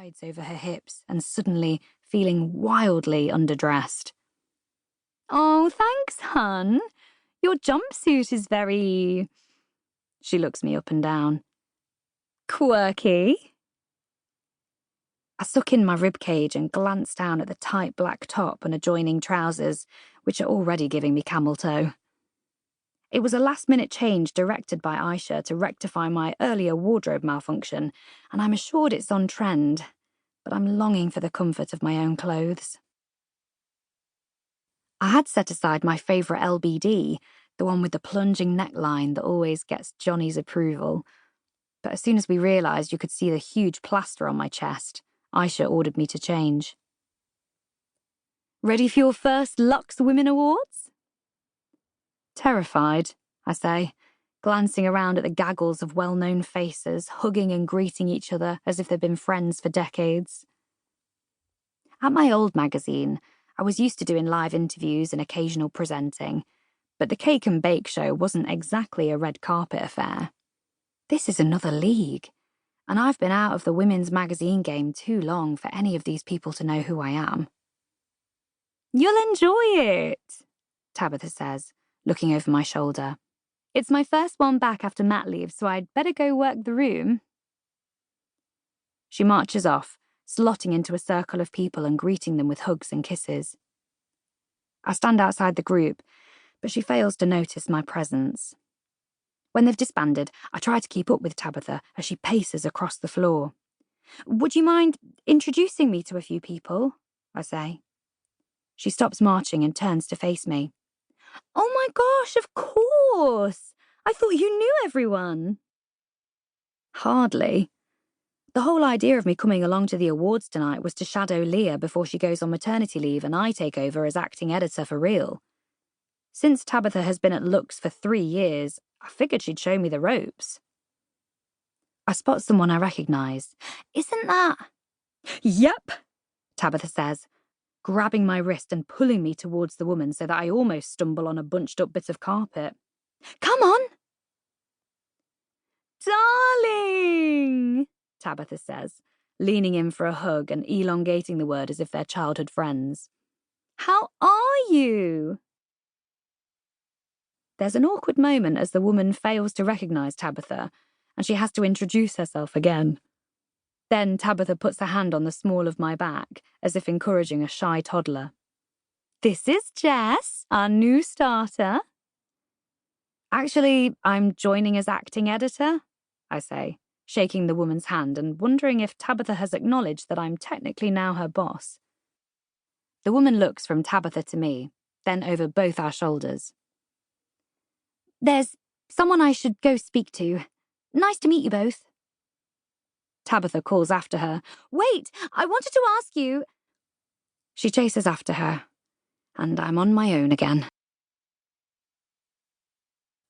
slides over her hips and suddenly feeling wildly underdressed. "Oh, thanks, hun. Your jumpsuit is very..." She looks me up and down. "Quirky." I suck in my ribcage and glance down at the tight black top and adjoining trousers, which are already giving me camel toe. It was a last-minute change directed by Aisha to rectify my earlier wardrobe malfunction, and I'm assured it's on trend, but I'm longing for the comfort of my own clothes. I had set aside my favourite LBD, the one with the plunging neckline that always gets Johnny's approval. But as soon as we realised you could see the huge plaster on my chest, Aisha ordered me to change. "Ready for your first Lux Women Awards?" Terrified, I say, glancing around at the gaggles of well-known faces, hugging and greeting each other as if they'd been friends for decades. At my old magazine, I was used to doing live interviews and occasional presenting, but the cake and bake show wasn't exactly a red carpet affair. This is another league, and I've been out of the women's magazine game too long for any of these people to know who I am. "You'll enjoy it," Tabitha says, looking over my shoulder. "It's my first one back after mat leave, so I'd better go work the room." She marches off, slotting into a circle of people and greeting them with hugs and kisses. I stand outside the group, but she fails to notice my presence. When they've disbanded, I try to keep up with Tabitha as she paces across the floor. "Would you mind introducing me to a few people?" I say. She stops marching and turns to face me. "Oh my gosh, of course! I thought you knew everyone." Hardly. The whole idea of me coming along to the awards tonight was to shadow Leah before she goes on maternity leave and I take over as acting editor for real. Since Tabitha has been at Lux for 3 years, I figured she'd show me the ropes. I spot someone I recognise. "Isn't that..." "Yep," Tabitha says, grabbing my wrist and pulling me towards the woman so that I almost stumble on a bunched-up bit of carpet. "Come on!" "Darling!" Tabitha says, leaning in for a hug and elongating the word as if they're childhood friends. "How are you?" There's an awkward moment as the woman fails to recognise Tabitha, and she has to introduce herself again. Then Tabitha puts a hand on the small of my back, as if encouraging a shy toddler. "This is Jess, our new starter." "Actually, I'm joining as acting editor," I say, shaking the woman's hand and wondering if Tabitha has acknowledged that I'm technically now her boss. The woman looks from Tabitha to me, then over both our shoulders. "There's someone I should go speak to. Nice to meet you both." Tabitha calls after her. "Wait, I wanted to ask you..." She chases after her, and I'm on my own again.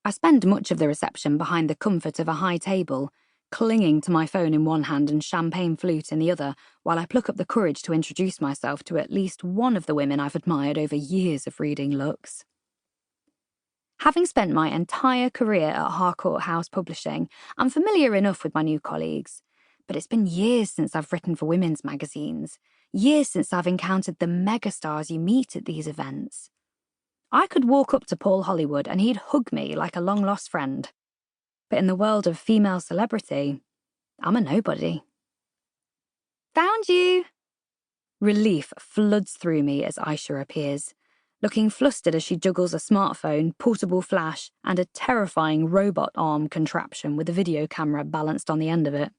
I spend much of the reception behind the comfort of a high table, clinging to my phone in one hand and champagne flute in the other, while I pluck up the courage to introduce myself to at least one of the women I've admired over years of reading Lux. Having spent my entire career at Harcourt House Publishing, I'm familiar enough with my new colleagues, but it's been years since I've written for women's magazines, years since I've encountered the megastars you meet at these events. I could walk up to Paul Hollywood and he'd hug me like a long-lost friend. But in the world of female celebrity, I'm a nobody. "Found you!" Relief floods through me as Aisha appears, looking flustered as she juggles a smartphone, portable flash, and a terrifying robot arm contraption with a video camera balanced on the end of it.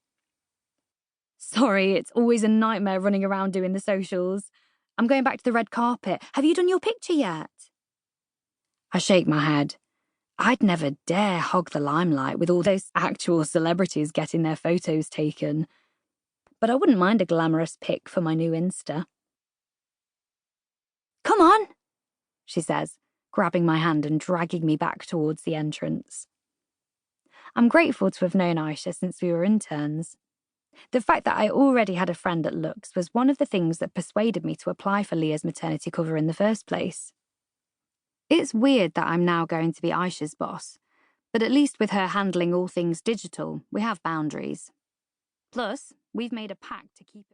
"Sorry, it's always a nightmare running around doing the socials. I'm going back to the red carpet. Have you done your picture yet?" I shake my head. I'd never dare hog the limelight with all those actual celebrities getting their photos taken. But I wouldn't mind a glamorous pic for my new Insta. "Come on," she says, grabbing my hand and dragging me back towards the entrance. I'm grateful to have known Aisha since we were interns. The fact that I already had a friend at Lux was one of the things that persuaded me to apply for Leah's maternity cover in the first place. It's weird that I'm now going to be Aisha's boss, but at least with her handling all things digital, we have boundaries. Plus, we've made a pact to keep it